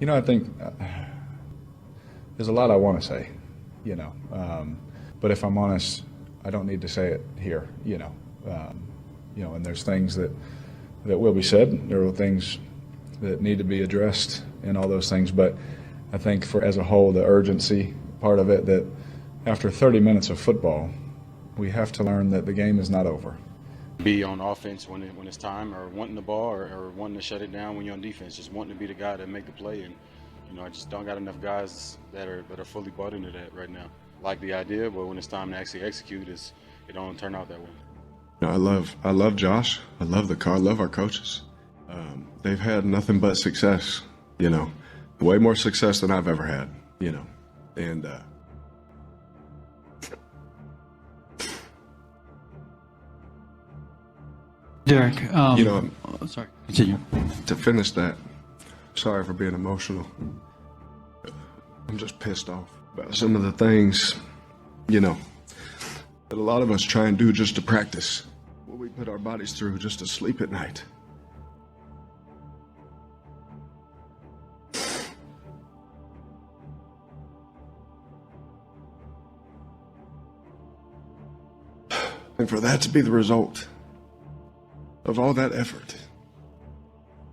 I think there's a lot I want to say, but if I'm honest, I don't need to say it here, and there's things that will be said. There are things that need to be addressed and all those things, but I think as a whole, the urgency part of it, that after 30 minutes of football, we have to learn that the game is not over. Be on offense when it's time, or wanting the ball, or wanting to shut it down when you're on defense, just wanting to be the guy that make the play. And I just don't got enough guys that are fully bought into that right now. Like the idea, but when it's time to actually execute, it don't turn out that way. I love Josh. I love our coaches. They've had nothing but success, way more success than I've ever had, and Derek, sorry, continue. To finish that, sorry for being emotional. I'm just pissed off about some of the things, that a lot of us try and do just to practice what we put our bodies through just to sleep at night. And for that to be the result of all that effort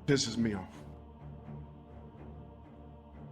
pisses me off.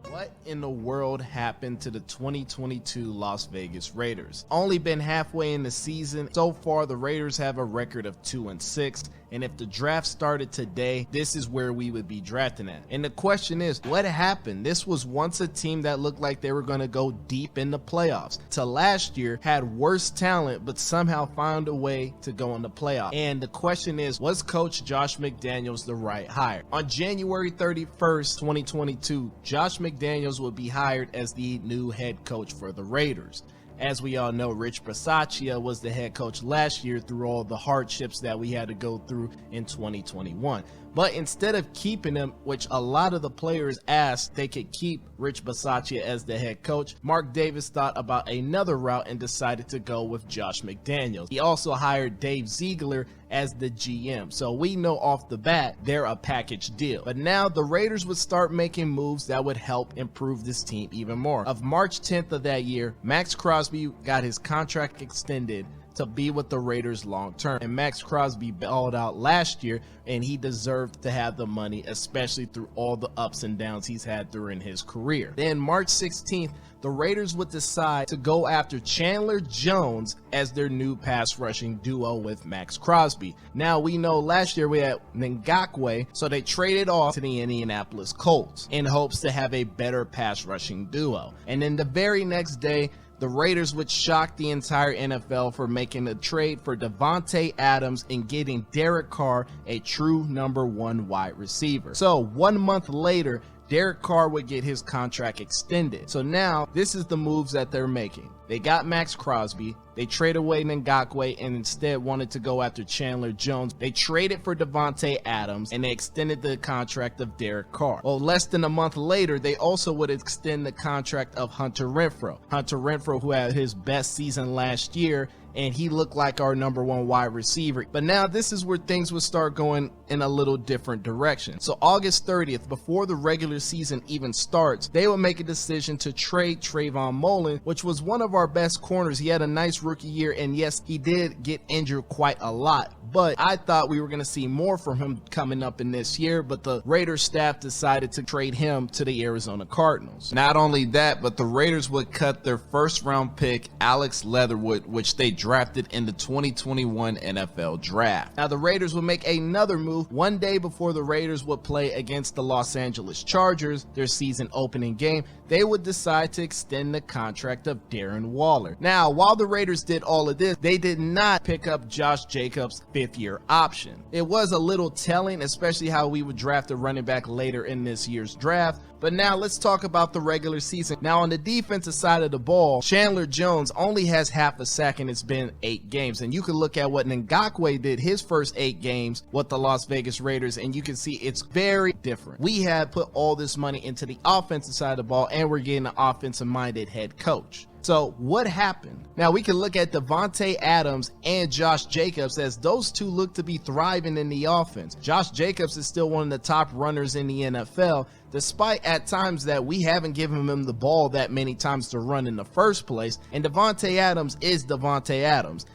What in the world happened to the 2022 Las Vegas Raiders? Only been halfway in the season. So far, the Raiders have a record of 2-6. And if the draft started today, this is where we would be drafting at. And the question is, what happened? This was once a team that looked like they were going to go deep in the playoffs. To last year, had worse talent, but somehow found a way to go in the playoffs. And the question is, was Coach Josh McDaniels the right hire? On January 31st, 2022, Josh McDaniels would be hired as the new head coach for the Raiders. As we all know, Rich Bisaccia was the head coach last year through all the hardships that we had to go through in 2021. But instead of keeping him, which a lot of the players asked they could keep Rich Bisaccia as the head coach, Mark Davis thought about another route and decided to go with Josh McDaniels. He also hired Dave Ziegler as the GM. So we know off the bat, they're a package deal. But now the Raiders would start making moves that would help improve this team even more. Of March 10th of that year, Max Crosby got his contract extended to be with the Raiders long term. And Max Crosby balled out last year, and he deserved to have the money, especially through all the ups and downs he's had during his career. Then March 16th, the Raiders would decide to go after Chandler Jones as their new pass rushing duo with Max Crosby. Now we know last year we had Ngakwe, so they traded off to the Indianapolis Colts in hopes to have a better pass rushing duo. And then the very next day, the Raiders would shock the entire NFL for making a trade for Davante Adams and getting Derek Carr, a true number 1 wide receiver. So 1 month later, Derek Carr would get his contract extended. So now this is the moves that they're making. They got Max Crosby. They traded away Ngakwe and instead wanted to go after Chandler Jones. They traded for Davante Adams and they extended the contract of Derek Carr. Well, less than a month later, they also would extend the contract of Hunter Renfrow. Hunter Renfrow, who had his best season last year, and he looked like our number 1 wide receiver. But now this is where things would start going in a little different direction. So August 30th, before the regular season even starts, they would make a decision to trade Trayvon Mullen, which was one of our best corners. He had a nice rookie year, and yes, he did get injured quite a lot. But I thought we were going to see more from him coming up in this year, but the Raiders staff decided to trade him to the Arizona Cardinals. Not only that, but the Raiders would cut their first round pick, Alex Leatherwood, which they drafted in the 2021 NFL Draft. Now the Raiders would make another move one day before the Raiders would play against the Los Angeles Chargers, their season opening game. They would decide to extend the contract of Darren Waller. Now, while the Raiders did all of this, they did not pick up Josh Jacobs' 5th-year option. It was a little telling, especially how we would draft a running back later in this year's draft. But now let's talk about the regular season. Now on the defensive side of the ball, Chandler Jones only has half a sack and it's been 8 games. And you can look at what Ngakwe did his first 8 games with the Las Vegas Raiders and you can see it's very different. We had put all this money into the offensive side of the ball and we're getting an offensive minded head coach. So what happened? Now we can look at Davante Adams and Josh Jacobs, as those two look to be thriving in the offense. Josh Jacobs is still one of the top runners in the NFL, despite at times that we haven't given him the ball that many times to run in the first place. And Davante Adams is Davante Adams.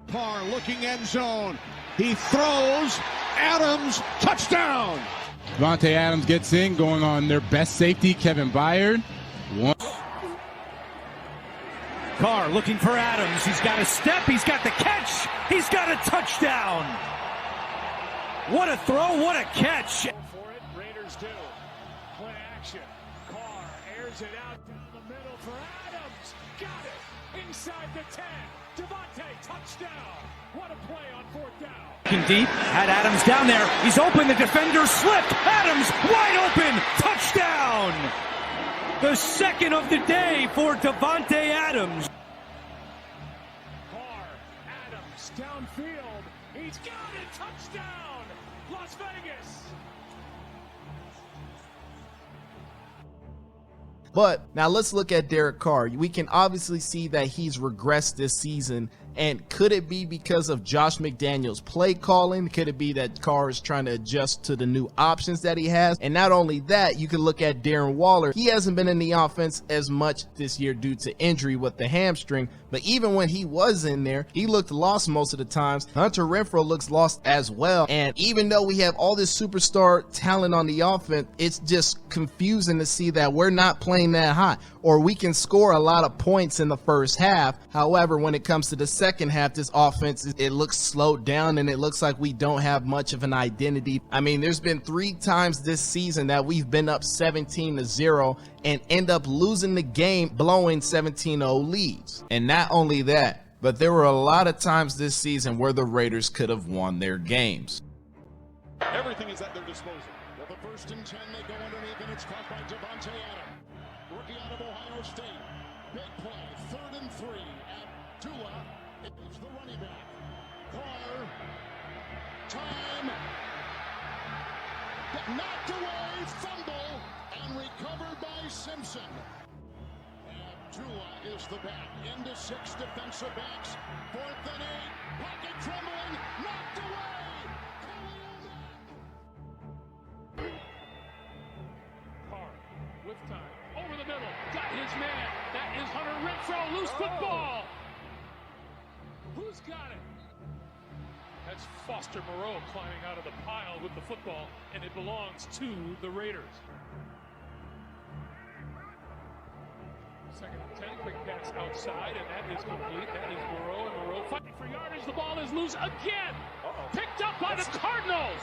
Carr looking end zone. He throws. Adams, touchdown. Davante Adams gets in, going on their best safety, Kevin Byard. Carr looking for Adams. He's got a step. He's got the catch. He's got a touchdown. What a throw. What a catch. For it, Raiders do. Play action. Carr airs it out down the middle for Adams. Got it. Inside the 10. Davante, touchdown. What a play on fourth down. Deep, had Adams down there. He's open. The defender slipped. Adams wide open. Touchdown. The second of the day for Davante Adams. Carr, Adams, downfield. He's got it. Touchdown. Las Vegas. But now let's look at Derek Carr. We can obviously see that he's regressed this season. And could it be because of Josh McDaniels' play calling? Could it be that Carr is trying to adjust to the new options that he has? And not only that, you can look at Darren Waller. He hasn't been in the offense as much this year due to injury with the hamstring. But even when he was in there, he looked lost most of the times. Hunter Renfrow looks lost as well. And even though we have all this superstar talent on the offense, it's just confusing to see that we're not playing that hot. Or we can score a lot of points in the first half. However, when it comes to the second half, this offense, it looks slowed down and it looks like we don't have much of an identity. I mean, there's been 3 times this season that we've been up 17-0 and end up losing the game, blowing 17-0 leads. And not only that, but there were a lot of times this season where the Raiders could have won their games. Everything is at their disposal. With the 1st and 10, they go underneath, and it's caught by Davante Adams. Rookie out of Ohio State. Big play, 3rd and 3 at Tua. It's the running back. Carr. Time. Knocked away, fumble, and recovered by Simpson. And Tua is the back. Into 6 defensive backs. 4th and 8. Pocket trembling. Knocked away. Carr with time. Over the middle. Got his man. That is Hunter Renfrow. Loose football. Who's got it? That's Foster Moreau climbing out of the pile with the football, and it belongs to the Raiders. 2nd and 10, quick pass outside, and that is complete. That is Moreau, and Moreau fighting for yardage. The ball is loose again. Picked up by the Cardinals.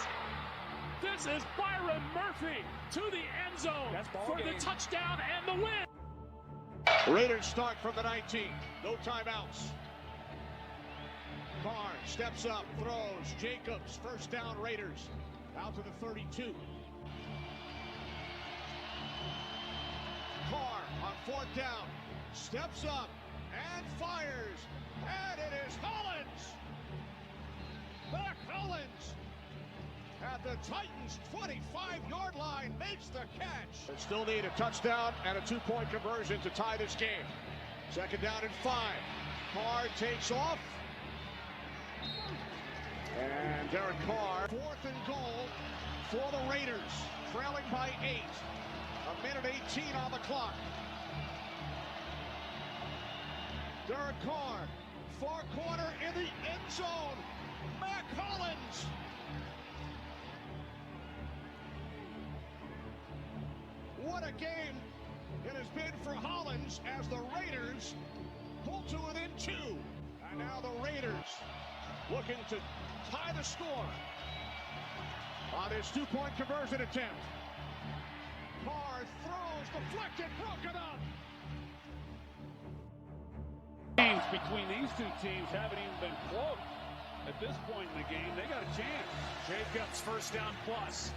This is Byron Murphy to the end zone for the touchdown and the win. Raiders start from the 19. No timeouts. Carr steps up, throws. Jacobs, 1st down Raiders. Out to the 32. Carr on 4th down. Steps up and fires. And it is Hollins. Mac Hollins at the Titans' 25-yard line makes the catch. They still need a touchdown and a 2-point conversion to tie this game. 2nd down and 5. Carr takes off. And Derek Carr, 4th and goal for the Raiders, trailing by 8. 1:18 on the clock. Derek Carr, far corner in the end zone. Mac Hollins. What a game it has been for Hollins as the Raiders pull to within 2. And now the Raiders looking to tie the score on his 2-point conversion attempt. Carr throws, deflected, broken up. Games between these 2 teams haven't even been close. At this point in the game, they got a chance. Jacobs, 1st down plus.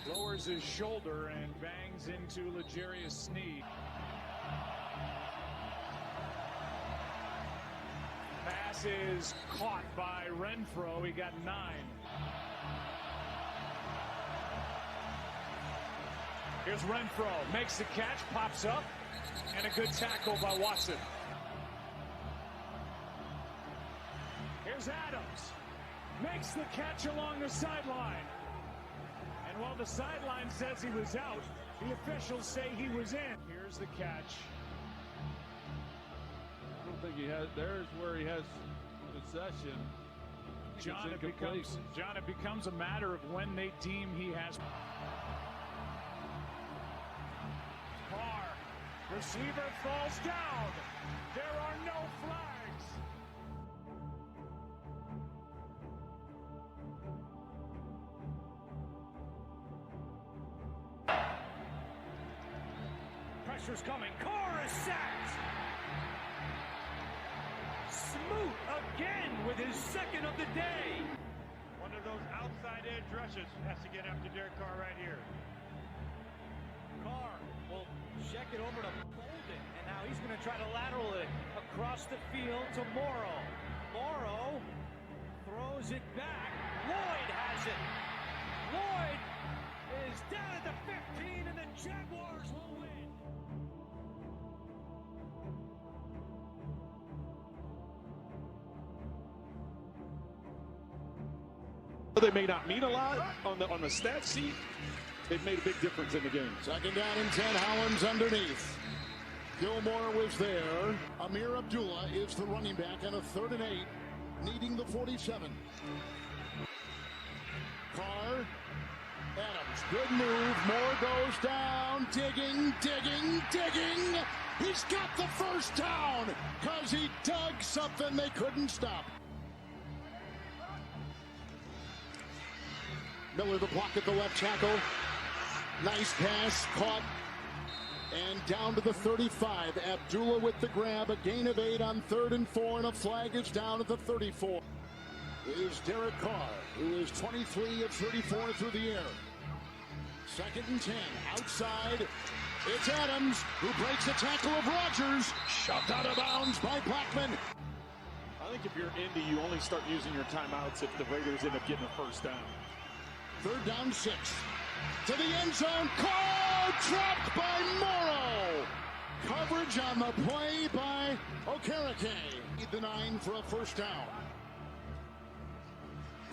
Lowers his shoulder and bangs into L'Jarius Sneed. Pass is caught by Renfrow. He got 9. Here's Renfrow. Makes the catch. Pops up. And a good tackle by Watson. Here's Adams. Makes the catch along the sideline. And while the sideline says he was out, the officials say he was in. Here's the catch. I don't think he has. There's where he has possession. John, it becomes a matter of when they deem he has. Carr, receiver falls down. There are no flags. Pressure's coming. Carr is sacked. Smoot again with his second of the day. One of those outside edge rushes has to get after Derek Carr right here. Carr will check it over to Bolden, and now he's going to try to lateral it across the field to Morrow. Morrow throws it back. Lloyd has it. Lloyd is down at the 15, and the Jaguars will win. They may not mean a lot on the stat sheet. They've made a big difference in the game. Second down and 10. Howland's underneath. Gilmore was there. Amir Abdullah is the running back on a 3rd and 8, needing the 47. Carr. Adams. Good move. Moore goes down. Digging. He's got the first down because he dug something they couldn't stop. Miller the block at the left tackle. Nice pass, caught, and down to the 35. Abdullah with the grab, a gain of 8 on 3rd and 4, and a flag is down at the 34. Is Derek Carr, who is 23 of 34 through the air. 2nd and 10, outside. It's Adams, who breaks the tackle of Rodgers. Shoved out of bounds by Blackman. I think if you're Indy, you only start using your timeouts if the Raiders end up getting a first down. 3rd down 6. To the end zone. Carr dropped by Morrow. Coverage on the play by Okereke. The 9 for a first down.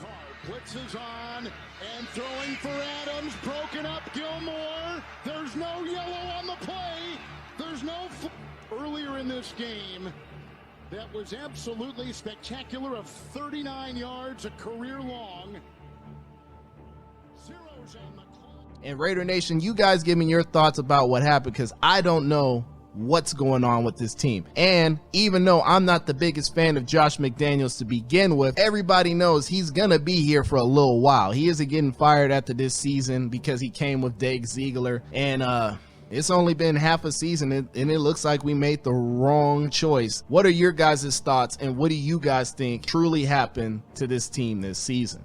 Carr blitzes on and throwing for Adams. Broken up. Gilmore. There's no yellow on the play. There's no earlier in this game. That was absolutely spectacular, of 39 yards, a career long. And Raider Nation, you guys give me your thoughts about what happened, because I don't know what's going on with this team. And even though I'm not the biggest fan of Josh McDaniels to begin with, everybody knows he's gonna be here for a little while. He isn't getting fired after this season because he came with Dave Ziegler, and it's only been half a season, and it looks like we made the wrong choice. What are your guys' thoughts, and what do you guys think truly happened to this team this season?